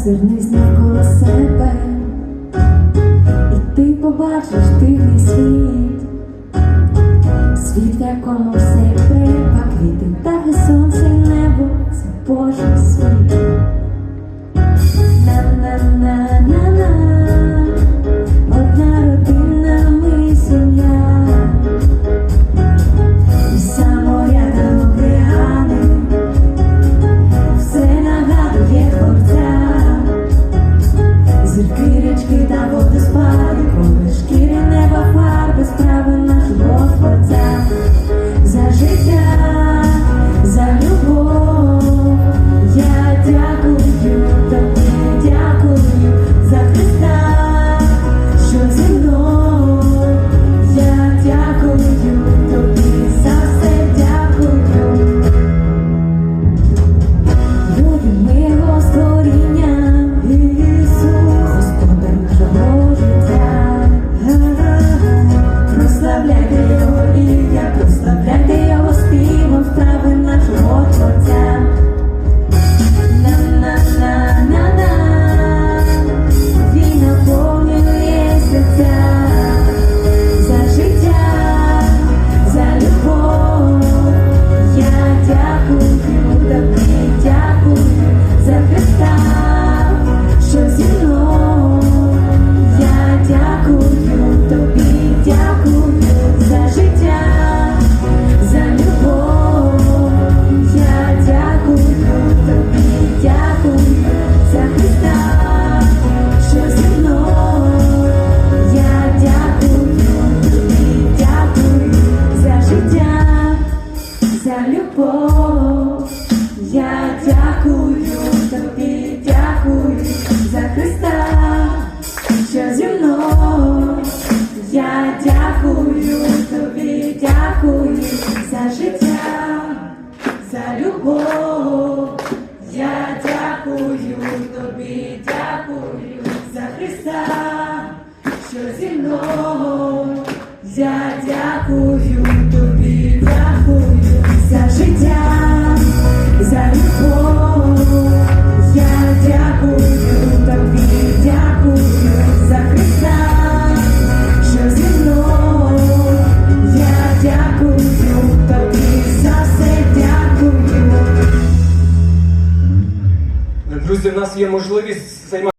озирнись навколо себе, і ти побачиш дивний світ, світ, в якому все як треба, квіти, птахи, сонце, небо — це Божий світ. На-на-на-на-на, одна родина, ми сім'я, і самоя та океани, все нагадує хлопця, зірки, річки та водоспади, кольори шкіри, неба, фарби, справи нашого Творця. За життя, за любов, я дякую тобі, дякую за Христа, що зі мною. Я дякую тобі за все, дякую. Люди, ми його створіння, Ісус, Господар нашого життя. Прославляйте його ім'я, прославляйте його співом, справи нашого Творця. На-на-на-на-на, він наповнює серця. За життя, за любов, я дякую тобі, дякую за Христа, що зі мною. Я дякую тобі, дякую за життя, за любов. Я дякую тобі, дякую за Христа, що зі мною. Я дякую тобі, дякую за життя, за любов. Я дякую тобі, дякую за Христа, що зі мною. Я дякую тобі, дякую за життя, за любов. Я дякую тобі, дякую за Христа, що зі мною. Я дякую тобі, дякую за життя, за любов. Я дякую тобі, дякую за Христа, що зі мною. Я дякую тобі за все, дякую. Друзі, в нас є можливість займатися